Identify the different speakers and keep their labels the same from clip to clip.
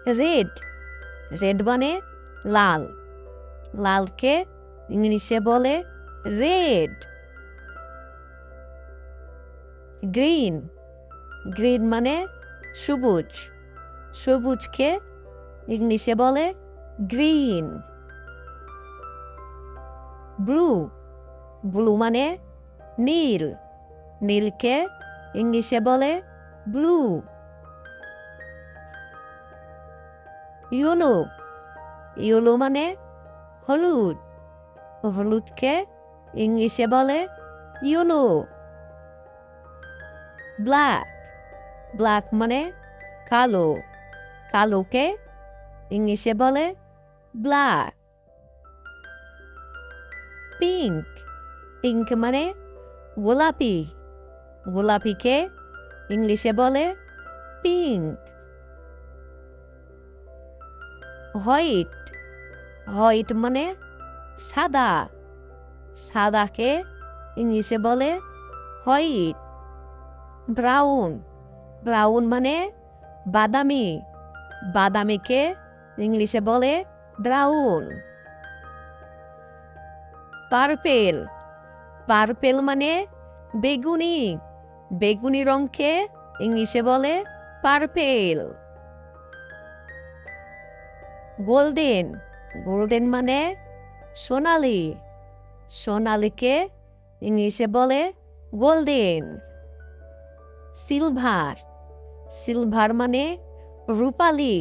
Speaker 1: Red red মানে লাল লালকে ইংলিশে বলে রেড। গ্রিন গ্রিন মানে সবুজ সবুজকে ইংলিশে বলে গ্রিন। ব্লু ব্লু মানে নীল নীলকে ইংলিশে বলে ব্লু। ইয়েলো ইয়েলো মানে হলুদ হলুদকে ইংলিশে বলে ইয়েলো। ব্ল্যাক ব্ল্যাক মানে কালো কালোকে ইংলিশে বলে ব্ল্যাক। পিঙ্ক পিঙ্ক মানে গোলাপি গোলাপিকে ইংলিশে বলে পিঙ্ক। হোয়াইট হোয়াইট মানে সাদা সাদাকে ইংলিশে বলে হোয়াইট। ব্রাউন ব্রাউন মানে বাদামি বাদামিকে ইংলিশে বলে ব্রাউন। পার্পেল পার্পেল মানে বেগুনি বেগুনি রঙকে ইংলিশে বলে পার্পেল। গোল্ডেন গোল্ডেন মানে সোনালি সোনালিকে ইংলিশে বলে গোল্ডেন। সিলভার সিলভার মানে রূপালি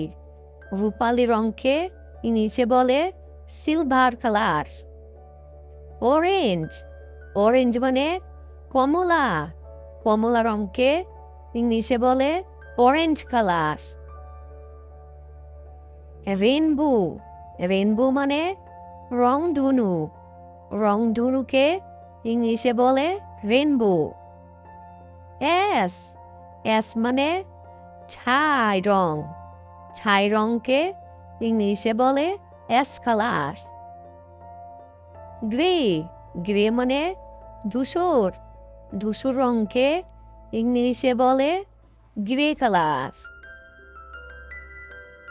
Speaker 1: রূপালি রঙকে ইংলিশে বলে সিলভার কালার। অরেঞ্জ অরেঞ্জ মানে কমলা কমলা রঙকে ইংলিশে বলে অরেঞ্জ কালার। রেইনবো রেইনবো মানে রংধনু রংধনুকে ইংলিশে বলে রেইনবো। অ্যাশ অ্যাশ মানে ছাই রংকে ইংলিশে বলে অ্যাশ কালার। গ্রে গ্রে মানে ধূসর ধূসর রঙকে ইংলিশে বলে গ্রে কালার।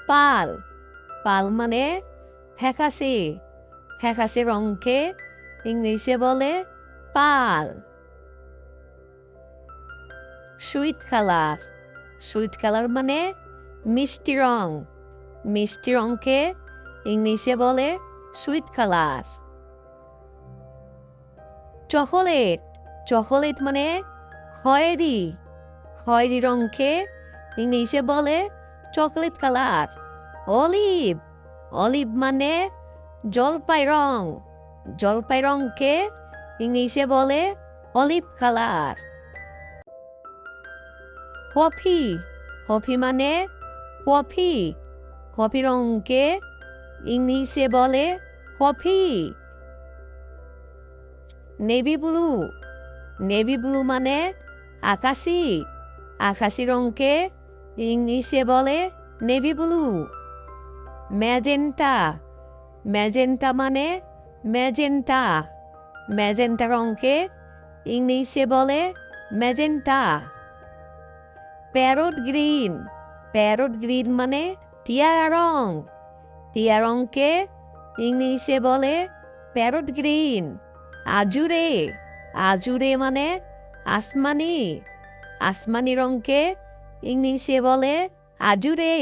Speaker 1: পাল পাল মানে ফ্যাকাশে ফ্যাকাশে রঙকে ইংলিশে বলে পাল। সুইট কালার মানে মিষ্টি রঙকে ইংলিশে বলে সুইট কালার। চকোলেট চকোলেট মানে খয়েরি রঙকে ইংলিশে বলে চকলেট কালার। অলিভ অলিভ মানে জলপাই রঙকে ইংলিশে বলে অলিভ কালার। কফি কফি মানে কফি রঙকে ইংলিশে বলে কফি। নেভি ব্লু মানে আকাশি রঙকে ইংলিশে বলে নেভি ব্লু। ম্যাজেন্টা মানে ম্যাজেন্টা রঙকে ইংলিশে বলে ম্যাজেন্টা। প্যারট গ্রিন মানে টিয়া রঙকে ইংলিশে বলে প্যারট গ্রিন। আজুরে মানে আসমানি রঙকে ইংলিশে বলে আজুরে।